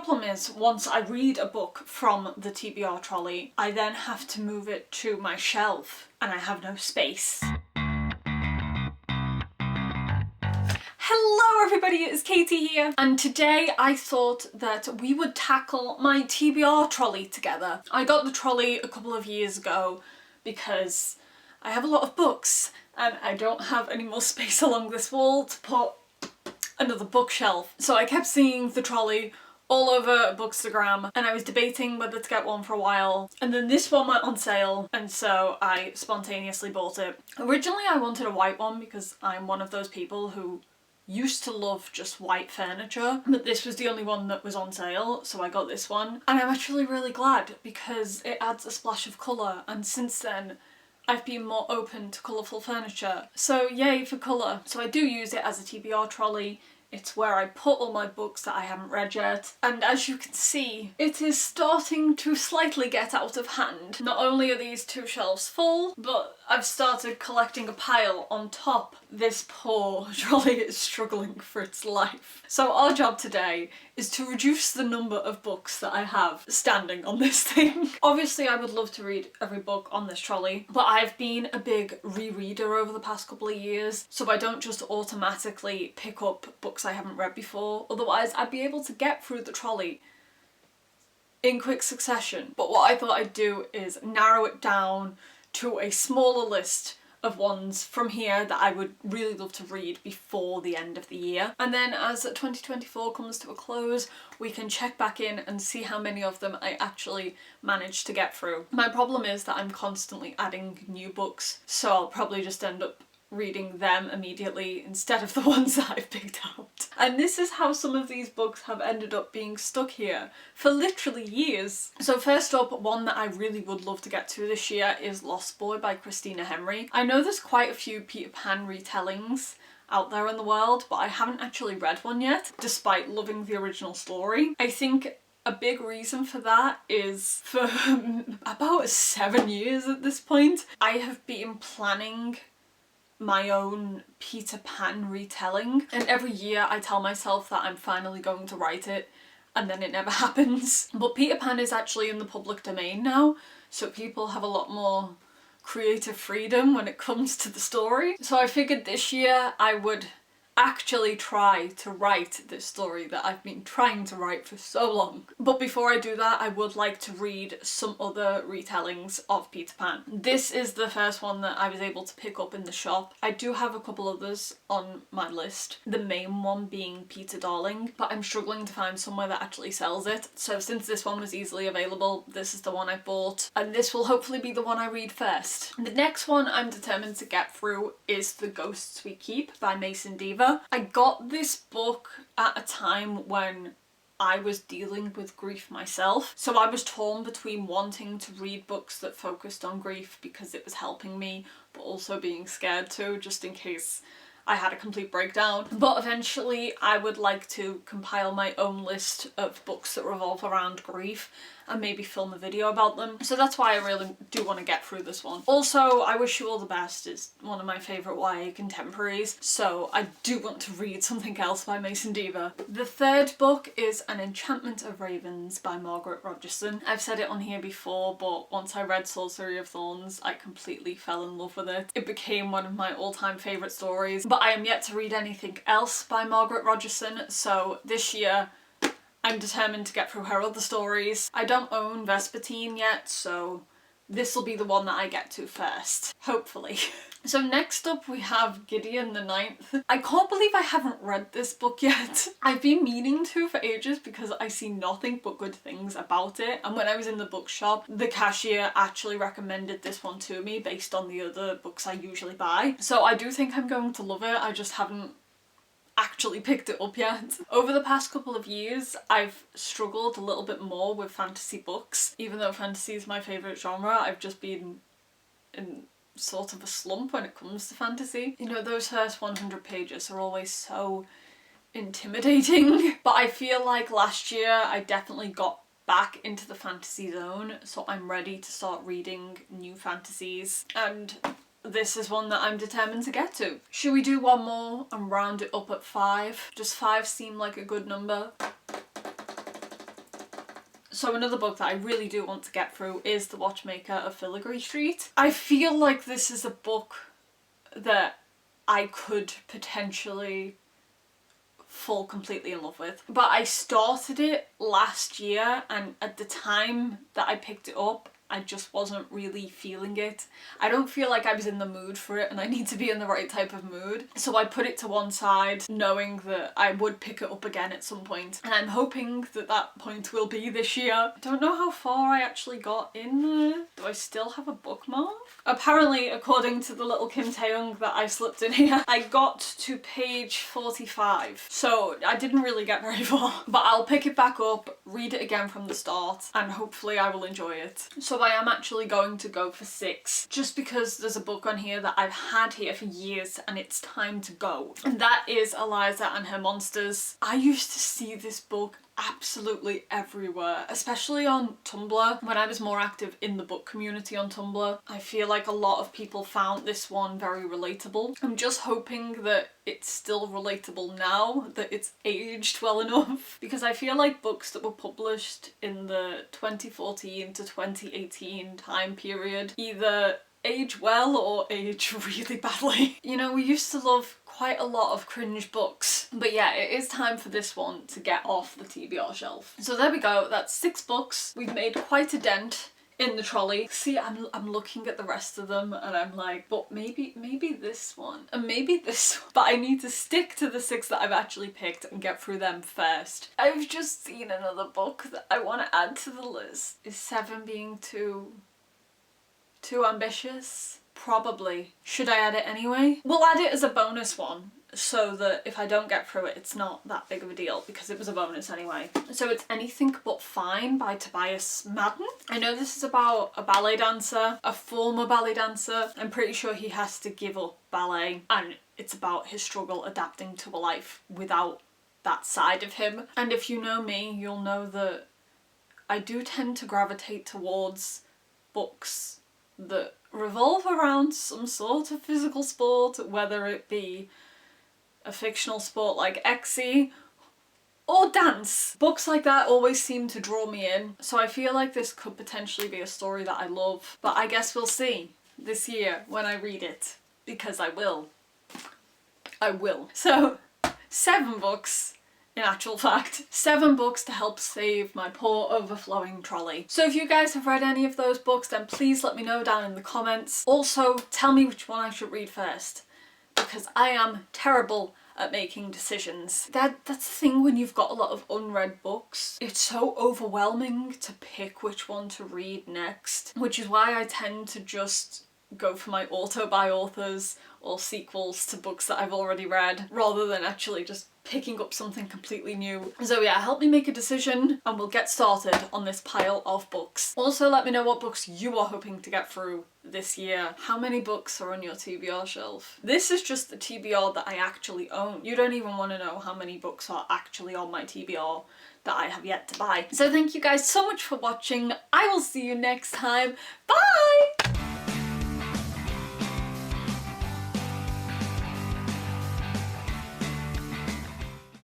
problem is, once I read a book from the TBR trolley, I then have to move it to my shelf and I have no space. Hello everybody, it's Katie here, and today I thought that we would tackle my TBR trolley together. I got the trolley a couple of years ago because I have a lot of books and I don't have any more space along this wall to put another bookshelf. So I kept seeing the trolley all over Bookstagram and I was debating whether to get one for a while, and then this one went on sale and so I spontaneously bought it. Originally I wanted a white one because I'm one of those people who used to love just white furniture, but this was the only one that was on sale, so I got this one. And I'm actually really glad because it adds a splash of colour, and since then I've been more open to colourful furniture. So yay for colour. So I do use it as a TBR trolley. It's where I put all my books that I haven't read yet. And as you can see, it is starting to slightly get out of hand. Not only are these two shelves full, but I've started collecting a pile on top. This poor trolley is struggling for its life. So our job today is to reduce the number of books that I have standing on this thing. Obviously I would love to read every book on this trolley, but I've been a big rereader over the past couple of years, so I don't just automatically pick up books I haven't read before. Otherwise I'd be able to get through the trolley in quick succession. But what I thought I'd do is narrow it down to a smaller list of ones from here that I would really love to read before the end of the year. And then as 2024 comes to a close, we can check back in and see how many of them I actually managed to get through. My problem is that I'm constantly adding new books, so I'll probably just end up reading them immediately instead of the ones that I've picked out. And this is how some of these books have ended up being stuck here for literally years. So first up, one that I really would love to get to this year is Lost Boy by Christina Henry. I know there's quite a few Peter Pan retellings out there in the world, but I haven't actually read one yet, despite loving the original story. I think a big reason for that is for about 7 years at this point, I have been planning my own Peter Pan retelling, and every year I tell myself that I'm finally going to write it and then it never happens. But Peter Pan is actually in the public domain now, so people have a lot more creative freedom when it comes to the story. So I figured this year I would actually try to write this story that I've been trying to write for so long. But before I do that, I would like to read some other retellings of Peter Pan. This is the first one that I was able to pick up in the shop. I do have a couple others on my list, the main one being Peter Darling, but I'm struggling to find somewhere that actually sells it. So since this one was easily available, this is the one I bought, and this will hopefully be the one I read first. The next one I'm determined to get through is The Ghosts We Keep by Mason Deaver. I got this book at a time when I was dealing with grief myself, so I was torn between wanting to read books that focused on grief because it was helping me, but also being scared too, just in case I had a complete breakdown. But eventually I would like to compile my own list of books that revolve around grief and maybe film a video about them. So that's why I really do want to get through this one. Also, I Wish You All the Best is one of my favourite YA contemporaries, so I do want to read something else by Mason Deaver. The third book is An Enchantment of Ravens by Margaret Rogerson. I've said it on here before, but once I read Sorcery of Thorns, I completely fell in love with it. It became one of my all-time favourite stories, but I am yet to read anything else by Margaret Rogerson, so this year I'm determined to get through her other stories. I don't own Vespertine yet, so this will be the one that I get to first, hopefully. So next up we have Gideon the Ninth. I can't believe I haven't read this book yet. I've been meaning to for ages because I see nothing but good things about it, and when I was in the bookshop, the cashier actually recommended this one to me based on the other books I usually buy. So I do think I'm going to love it, I just haven't actually picked it up yet. Over the past couple of years, I've struggled a little bit more with fantasy books. Even though fantasy is my favourite genre, I've just been in sort of a slump when it comes to fantasy. You know, those first 100 pages are always so intimidating. But I feel like last year I definitely got back into the fantasy zone, so I'm ready to start reading new fantasies, and this is one that I'm determined to get to. Should we do one more and round it up at 5? Does 5 seem like a good number? So another book that I really do want to get through is The Watchmaker of Filigree Street. I feel like this is a book that I could potentially fall completely in love with. But I started it last year, and at the time that I picked it up, I just wasn't really feeling it. I don't feel like I was in the mood for it, and I need to be in the right type of mood. So I put it to one side, knowing that I would pick it up again at some point. And I'm hoping that that point will be this year. I don't know how far I actually got in there. Do I still have a bookmark? Apparently, according to the little Kim Taeyong that I slipped in here, I got to page 45. So I didn't really get very far. But I'll pick it back up, read it again from the start, and hopefully I will enjoy it. So I am actually going to go for 6, just because there's a book on here that I've had here for years and it's time to go. And that is Eliza and Her Monsters. I used to see this book absolutely everywhere, especially on Tumblr. When I was more active in the book community on Tumblr, I feel like a lot of people found this one very relatable. I'm just hoping that it's still relatable now, that it's aged well enough, because I feel like books that were published in the 2014 to 2018 time period either age well or age really badly. You know, we used to love quite a lot of cringe books, but yeah, it is time for this one to get off the TBR shelf. So there we go, that's 6 books. We've made quite a dent in the trolley. See, I'm looking at the rest of them and I'm like, but maybe this one and maybe this one. But I need to stick to the 6 that I've actually picked and get through them first. I've just seen another book that I want to add to the list. Is 7 being too ambitious? Probably. Should I add it anyway? We'll add it as a bonus one, so that if I don't get through it, it's not that big of a deal, because it was a bonus anyway. So it's Anything But Fine by Tobias Madden. I know this is about a ballet dancer, a former ballet dancer. I'm pretty sure he has to give up ballet, and it's about his struggle adapting to a life without that side of him. And if you know me, you'll know that I do tend to gravitate towards books that revolve around some sort of physical sport, whether it be a fictional sport like Exy or dance. Books like that always seem to draw me in, so I feel like this could potentially be a story that I love, but I guess we'll see this year when I read it, because I will. So 7 books. In actual fact, 7 books to help save my poor overflowing trolley. So if you guys have read any of those books, then please let me know down in the comments. Also, tell me which one I should read first, because I am terrible at making decisions. That's the thing when you've got a lot of unread books. It's so overwhelming to pick which one to read next, which is why I tend to just go for my auto-buy authors or sequels to books that I've already read, rather than actually just picking up something completely new. So yeah, help me make a decision and we'll get started on this pile of books. Also, let me know what books you are hoping to get through this year. How many books are on your TBR shelf? This is just the TBR that I actually own. You don't even want to know how many books are actually on my TBR that I have yet to buy. So thank you guys so much for watching. I will see you next time. Bye!